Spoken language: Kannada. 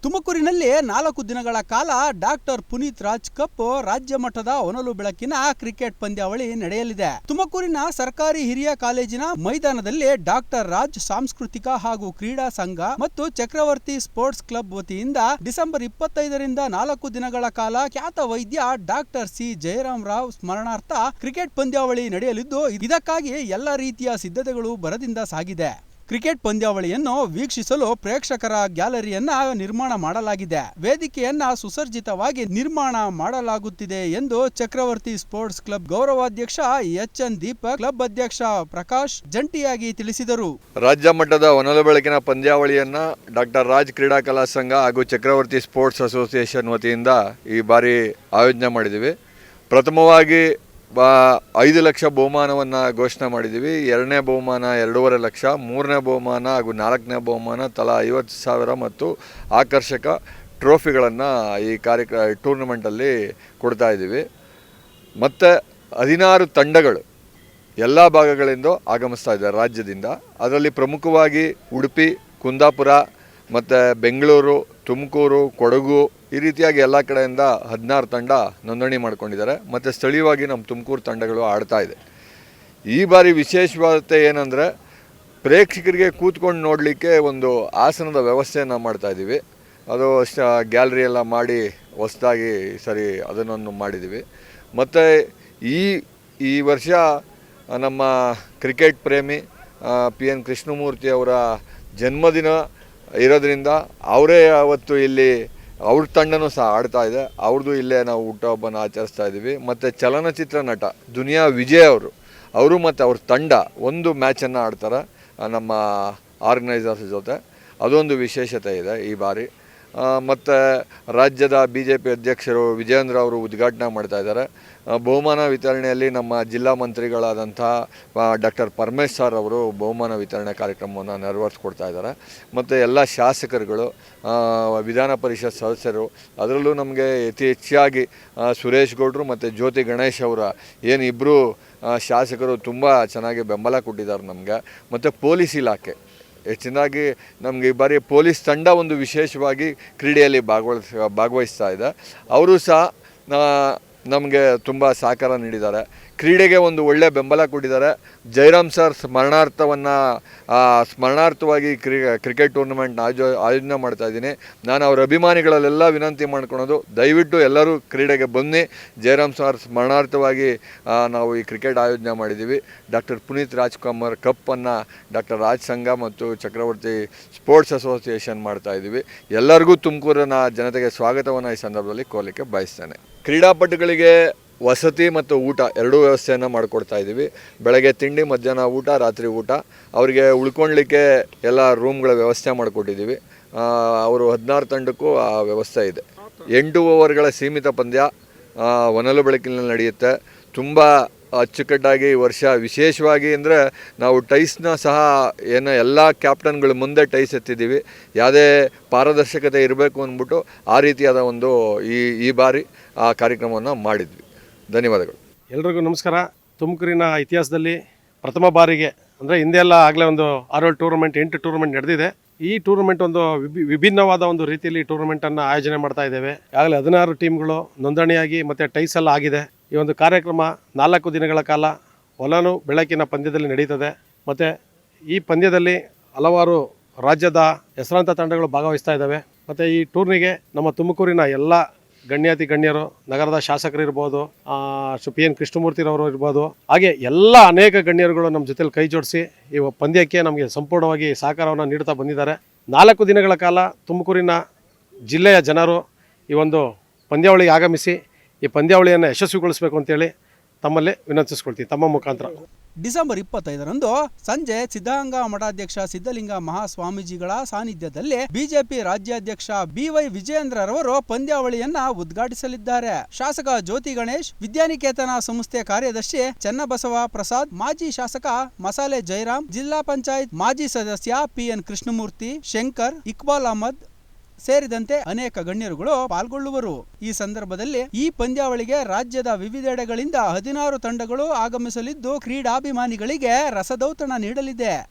ತುಮಕೂರಿನಲ್ಲಿ 4 ದಿನಗಳ ಕಾಲ ಡಾಕ್ಟರ್ ಪುನೀತ್ ರಾಜ್ ಕಪ್ ರಾಜ್ಯ ಮಟ್ಟದ ಹೊನಲು ಬೆಳಕಿನ ಕ್ರಿಕೆಟ್ ಪಂದ್ಯಾವಳಿ ನಡೆಯಲಿದೆ. ತುಮಕೂರಿನ ಸರ್ಕಾರಿ ಹಿರಿಯ ಕಾಲೇಜಿನ ಮೈದಾನದಲ್ಲಿ ಡಾಕ್ಟರ್ ರಾಜ್ ಸಾಂಸ್ಕೃತಿಕ ಹಾಗೂ ಕ್ರೀಡಾ ಸಂಘ ಮತ್ತು ಚಕ್ರವರ್ತಿ ಸ್ಪೋರ್ಟ್ಸ್ ಕ್ಲಬ್ ವತಿಯಿಂದ ಡಿಸೆಂಬರ್ 25ರಿಂದ 4 ದಿನಗಳ ಕಾಲ ಖ್ಯಾತ ವೈದ್ಯ ಡಾಕ್ಟರ್ ಸಿ ಜಯರಾಮ್ ರಾವ್ ಸ್ಮರಣಾರ್ಥ ಕ್ರಿಕೆಟ್ ಪಂದ್ಯಾವಳಿ ನಡೆಯಲಿದ್ದು, ಇದಕ್ಕಾಗಿ ಎಲ್ಲ ರೀತಿಯ ಸಿದ್ಧತೆಗಳು ಭರದಿಂದ ಸಾಗಿದೆ. ಕ್ರಿಕೆಟ್ ಪಂದ್ಯಾವಳಿಯನ್ನು ವೀಕ್ಷಿಸಲು ಪ್ರೇಕ್ಷಕರ ಗ್ಯಾಲರಿಯನ್ನ ನಿರ್ಮಾಣ ಮಾಡಲಾಗಿದೆ. ವೇದಿಕೆಯನ್ನ ಸುಸಜ್ಜಿತವಾಗಿ ನಿರ್ಮಾಣ ಮಾಡಲಾಗುತ್ತಿದೆ ಎಂದು ಚಕ್ರವರ್ತಿ ಸ್ಪೋರ್ಟ್ಸ್ ಕ್ಲಬ್ ಗೌರವಾಧ್ಯಕ್ಷ ಎಚ್.ಎನ್. ದೀಪಕ್, ಕ್ಲಬ್ ಅಧ್ಯಕ್ಷ ಪ್ರಕಾಶ್ ಜಂಟಿಯಾಗಿ ತಿಳಿಸಿದರು. ರಾಜ್ಯ ಮಟ್ಟದ ಹೊನಲು ಬೆಳಕಿನ ಪಂದ್ಯಾವಳಿಯನ್ನ ಡಾಕ್ಟರ್ ರಾಜ್ ಕ್ರೀಡಾ ಕಲಾ ಸಂಘ ಹಾಗೂ ಚಕ್ರವರ್ತಿ ಸ್ಪೋರ್ಟ್ಸ್ ಅಸೋಸಿಯೇಷನ್ ವತಿಯಿಂದ ಈ ಬಾರಿ ಆಯೋಜನೆ ಮಾಡಿದ್ದೀವಿ. ಪ್ರಥಮವಾಗಿ 5 ಲಕ್ಷ ಬಹುಮಾನವನ್ನು ಘೋಷಣೆ ಮಾಡಿದ್ದೀವಿ. 2ನೇ ಬಹುಮಾನ 2.5 ಲಕ್ಷ, 3ನೇ ಬಹುಮಾನ ಹಾಗೂ 4ನೇ ಬಹುಮಾನ ತಲಾ 50,000 ಮತ್ತು ಆಕರ್ಷಕ ಟ್ರೋಫಿಗಳನ್ನು ಈ ಟೂರ್ನಮೆಂಟಲ್ಲಿ ಕೊಡ್ತಾ ಇದ್ದೀವಿ. ಮತ್ತು 16 ತಂಡಗಳು ಎಲ್ಲ ಭಾಗಗಳಿಂದ ಆಗಮಿಸ್ತಾ ಇದ್ದಾರೆ ರಾಜ್ಯದಿಂದ. ಅದರಲ್ಲಿ ಪ್ರಮುಖವಾಗಿ ಉಡುಪಿ, ಕುಂದಾಪುರ ಮತ್ತು ಬೆಂಗಳೂರು, ತುಮಕೂರು, ಕೊಡಗು ಈ ರೀತಿಯಾಗಿ ಎಲ್ಲ ಕಡೆಯಿಂದ 16 ತಂಡ ನೋಂದಣಿ ಮಾಡ್ಕೊಂಡಿದ್ದಾರೆ. ಮತ್ತು ಸ್ಥಳೀಯವಾಗಿ ನಮ್ಮ ತುಮಕೂರು ತಂಡಗಳು ಆಡ್ತಾ ಇದೆ. ಈ ಬಾರಿ ವಿಶೇಷವಾದತೆ ಏನಂದರೆ, ಪ್ರೇಕ್ಷಕರಿಗೆ ಕೂತ್ಕೊಂಡು ನೋಡಲಿಕ್ಕೆ ಒಂದು ಆಸನದ ವ್ಯವಸ್ಥೆಯನ್ನು ಮಾಡ್ತಾಯಿದ್ದೀವಿ. ಅದು ಗ್ಯಾಲರಿ ಎಲ್ಲ ಮಾಡಿ ಹೊಸದಾಗಿ ಅದನ್ನೊಂದು ಮಾಡಿದ್ದೀವಿ. ಮತ್ತು ಈ ವರ್ಷ ನಮ್ಮ ಕ್ರಿಕೆಟ್ ಪ್ರೇಮಿ PN ಕೃಷ್ಣಮೂರ್ತಿ ಅವರ ಜನ್ಮದಿನ ಇರೋದ್ರಿಂದ ಅವರೇ ಅವತ್ತು ಇಲ್ಲಿ ಅವ್ರ ತಂಡನೂ ಸಹ ಆಡ್ತಾ ಇದೆ. ಅವ್ರದ್ದು ಇಲ್ಲೇ ನಾವು ಹುಟ್ಟುಹಬ್ಬನ ಆಚರಿಸ್ತಾ ಇದ್ದೀವಿ. ಮತ್ತು ಚಲನಚಿತ್ರ ನಟ ದುನಿಯಾ ವಿಜಯ್ ಅವರು ಮತ್ತು ಅವ್ರ ತಂಡ ಒಂದು ಮ್ಯಾಚನ್ನು ಆಡ್ತಾರೆ ನಮ್ಮ ಆರ್ಗನೈಸರ್ಸ್ ಜೊತೆ. ಅದೊಂದು ವಿಶೇಷತೆ ಇದೆ ಈ ಬಾರಿ. ಮತ್ತು ರಾಜ್ಯದ BJP ಅಧ್ಯಕ್ಷರು ವಿಜಯೇಂದ್ರ ಅವರು ಉದ್ಘಾಟನೆ ಮಾಡ್ತಾ ಇದ್ದಾರೆ. ಬಹುಮಾನ ವಿತರಣೆಯಲ್ಲಿ ನಮ್ಮ ಜಿಲ್ಲಾ ಮಂತ್ರಿಗಳಾದಂಥ ಡಾಕ್ಟರ್ ಪರಮೇಶ್ ಸರ್ ಅವರು ಬಹುಮಾನ ವಿತರಣೆ ಕಾರ್ಯಕ್ರಮವನ್ನು ನೆರವೇರಿಸ್ಕೊಡ್ತಾ ಇದ್ದಾರೆ. ಮತ್ತು ಎಲ್ಲ ಶಾಸಕರುಗಳು, ವಿಧಾನ ಪರಿಷತ್ ಸದಸ್ಯರು, ಅದರಲ್ಲೂ ನಮಗೆ ಅತಿ ಹೆಚ್ಚಾಗಿ ಸುರೇಶ್ ಗೌಡರು ಮತ್ತು ಜ್ಯೋತಿ ಗಣೇಶ್ ಅವರ ಇಬ್ಬರು ಶಾಸಕರು ತುಂಬ ಚೆನ್ನಾಗಿ ಬೆಂಬಲ ಕೊಟ್ಟಿದ್ದಾರೆ ನಮಗೆ. ಮತ್ತು ಪೊಲೀಸ್ ಇಲಾಖೆ ಹೆಚ್ಚಿನಾಗಿ ನಮಗೆ ಈ ಬಾರಿ ಪೊಲೀಸ್ ತಂಡ ಒಂದು ವಿಶೇಷವಾಗಿ ಕ್ರೀಡೆಯಲ್ಲಿ ಭಾಗವಹಿಸ್ತಾ ಇದೆ. ಅವರು ಸಹ ನಮಗೆ ತುಂಬ ಸಹಕಾರ ನೀಡಿದ್ದಾರೆ. ಕ್ರೀಡೆಗೆ ಒಂದು ಒಳ್ಳೆಯ ಬೆಂಬಲ ಕೊಟ್ಟಿದ್ದಾರೆ. ಜಯರಾಮ್ ಸರ್ ಸ್ಮರಣಾರ್ಥವಾಗಿ ಕ್ರಿಕೆಟ್ ಟೂರ್ನಮೆಂಟ್ನ ಆಯೋಜನೆ ಮಾಡ್ತಾಯಿದ್ದೀನಿ. ನಾನು ಅವರ ಅಭಿಮಾನಿಗಳಲ್ಲೆಲ್ಲ ವಿನಂತಿ ಮಾಡ್ಕೊಳೋದು, ದಯವಿಟ್ಟು ಎಲ್ಲರೂ ಕ್ರೀಡೆಗೆ ಬನ್ನಿ. ಜಯರಾಮ್ ಸರ್ ಸ್ಮರಣಾರ್ಥವಾಗಿ ನಾವು ಈ ಕ್ರಿಕೆಟ್ ಆಯೋಜನೆ ಮಾಡಿದ್ದೀವಿ. ಡಾಕ್ಟರ್ ಪುನೀತ್ ರಾಜ್ಕುಮಾರ್ ಕಪ್ಪನ್ನು ಡಾಕ್ಟರ್ ರಾಜ್ ಸಂಘ ಮತ್ತು ಚಕ್ರವರ್ತಿ ಸ್ಪೋರ್ಟ್ಸ್ ಅಸೋಸಿಯೇಷನ್ ಮಾಡ್ತಾಯಿದ್ದೀವಿ. ಎಲ್ಲರಿಗೂ ತುಮಕೂರಿನ ಜನತೆಗೆ ಸ್ವಾಗತವನ್ನು ಈ ಸಂದರ್ಭದಲ್ಲಿ ಕೋರಲಿಕ್ಕೆ ಬಯಸ್ತೇನೆ. ಕ್ರೀಡಾಪಟುಗಳಿಗೆ ವಸತಿ ಮತ್ತು ಊಟ ಎರಡೂ ವ್ಯವಸ್ಥೆಯನ್ನು ಮಾಡಿಕೊಡ್ತಾ ಇದ್ದೀವಿ. ಬೆಳಗ್ಗೆ ತಿಂಡಿ, ಮಧ್ಯಾಹ್ನ ಊಟ, ರಾತ್ರಿ ಊಟ. ಅವರಿಗೆ ಉಳ್ಕೊಳ್ಲಿಕ್ಕೆ ಎಲ್ಲ ರೂಮ್ಗಳ ವ್ಯವಸ್ಥೆ ಮಾಡಿಕೊಟ್ಟಿದ್ದೀವಿ. ಅವರು 16 ತಂಡಕ್ಕೂ ಆ ವ್ಯವಸ್ಥೆ ಇದೆ. 8 ಓವರ್ಗಳ ಸೀಮಿತ ಪಂದ್ಯ ಹೊನಲು ಬೆಳಕಿನಲ್ಲಿ ನಡೆಯುತ್ತೆ. ತುಂಬ ಅಚ್ಚುಕಟ್ಟಾಗಿ ಈ ವರ್ಷ ವಿಶೇಷವಾಗಿ ಅಂದರೆ ನಾವು ಟೈಸ್ನ ಸಹ ಎಲ್ಲ ಕ್ಯಾಪ್ಟನ್ಗಳ ಮುಂದೆ ಟೈಸ್ ಎತ್ತಿದ್ದೀವಿ. ಯಾವುದೇ ಪಾರದರ್ಶಕತೆ ಇರಬೇಕು ಅಂದ್ಬಿಟ್ಟು ಆ ರೀತಿಯಾದ ಒಂದು ಈ ಬಾರಿ ಆ ಕಾರ್ಯಕ್ರಮವನ್ನು ಮಾಡಿದ್ವಿ. ಧನ್ಯವಾದಗಳು. ಎಲ್ರಿಗೂ ನಮಸ್ಕಾರ. ತುಮಕೂರಿನ ಇತಿಹಾಸದಲ್ಲಿ ಪ್ರಥಮ ಬಾರಿಗೆ ಅಂದರೆ ಹಿಂದೆ ಎಲ್ಲ ಆಗಲೇ ಒಂದು 6 ಟೂರ್ನಮೆಂಟ್ 8 ಟೂರ್ನಮೆಂಟ್ ನಡೆದಿದೆ. ಈ ಟೂರ್ನಮೆಂಟ್ ಒಂದು ವಿಭಿನ್ನವಾದ ಒಂದು ರೀತಿಯಲ್ಲಿ ಟೂರ್ನಮೆಂಟನ್ನು ಆಯೋಜನೆ ಮಾಡ್ತಾ ಇದ್ದೇವೆ. ಆಗಲೇ 16 ಟೀಮ್ಗಳು ನೋಂದಣಿಯಾಗಿ ಮತ್ತು ಟೈಸ್ ಎಲ್ಲ ಆಗಿದೆ. ಈ ಒಂದು ಕಾರ್ಯಕ್ರಮ 4 ದಿನಗಳ ಕಾಲ ಹೊನಲು ಬೆಳಕಿನ ಪಂದ್ಯದಲ್ಲಿ ನಡೀತದೆ. ಮತ್ತು ಈ ಪಂದ್ಯದಲ್ಲಿ ಹಲವಾರು ರಾಜ್ಯದ ಹೆಸರಾಂತ ತಂಡಗಳು ಭಾಗವಹಿಸ್ತಾ ಇದ್ದಾವೆ. ಮತ್ತು ಈ ಟೂರ್ನಿಗೆ ನಮ್ಮ ತುಮಕೂರಿನ ಎಲ್ಲ ಗಣ್ಯರು, ನಗರದ ಶಾಸಕರು ಇರ್ಬೋದು, PN ಕೃಷ್ಣಮೂರ್ತಿರವರು ಇರ್ಬೋದು, ಹಾಗೆ ಎಲ್ಲ ಅನೇಕ ಗಣ್ಯರುಗಳು ನಮ್ಮ ಜೊತೆಲಿ ಕೈ ಜೋಡಿಸಿ ಈ ಪಂದ್ಯಕ್ಕೆ ನಮಗೆ ಸಂಪೂರ್ಣವಾಗಿ ಸಹಕಾರವನ್ನು ನೀಡ್ತಾ ಬಂದಿದ್ದಾರೆ. 4 ದಿನಗಳ ಕಾಲ ತುಮಕೂರಿನ ಜಿಲ್ಲೆಯ ಜನರು ಈ ಒಂದು ಪಂದ್ಯಾವಳಿಗೆ ಆಗಮಿಸಿ ಈ ಪಂದ್ಯಾವಳಿಯನ್ನು ಯಶಸ್ವಿಗೊಳಿಸಬೇಕು ಅಂತೇಳಿ ತಮ್ಮಲ್ಲಿ ವಿನಂತಿಸ್ಕೊಳ್ತೀವಿ ತಮ್ಮ ಮುಖಾಂತರ. ಡಿಸೆಂಬರ್ 25ರಂದು ಸಂಜೆ ಸಿದ್ಧಗಂಗಾ ಮಠಾಧ್ಯಕ್ಷ ಸಿದ್ಧಲಿಂಗ ಮಹಾಸ್ವಾಮೀಜಿಗಳ ಸಾನ್ನಿಧ್ಯದಲ್ಲಿ ಬಿಜೆಪಿ ರಾಜ್ಯಾಧ್ಯಕ್ಷ BY ವಿಜಯೇಂದ್ರರವರು ಪಂದ್ಯಾವಳಿಯನ್ನ ಉದ್ಘಾಟಿಸಲಿದ್ದಾರೆ. ಶಾಸಕ ಜ್ಯೋತಿ ಗಣೇಶ್, ವಿದ್ಯಾನಿಕೇತನ ಸಂಸ್ಥೆ ಕಾರ್ಯದರ್ಶಿ ಚೆನ್ನಬಸವ ಪ್ರಸಾದ್, ಮಾಜಿ ಶಾಸಕ ಮಸಾಲೆ ಜಯರಾಮ್, ಜಿಲ್ಲಾ ಪಂಚಾಯತ್ ಮಾಜಿ ಸದಸ್ಯ PN ಕೃಷ್ಣಮೂರ್ತಿ, ಶಂಕರ್, ಇಕ್ಬಾಲ್ ಅಹಮದ್ ಸೇರಿದಂತೆ ಅನೇಕ ಗಣ್ಯರುಗಳು ಪಾಲ್ಗೊಳ್ಳುವರು. ಈ ಸಂದರ್ಭದಲ್ಲಿ ಈ ಪಂದ್ಯಾವಳಿಗೆ ರಾಜ್ಯದ ವಿವಿಧೆಡೆಗಳಿಂದ 16 ತಂಡಗಳು ಆಗಮಿಸಲಿದ್ದು, ಕ್ರೀಡಾಭಿಮಾನಿಗಳಿಗೆ ರಸದೌತಣ ನೀಡಲಿದೆ.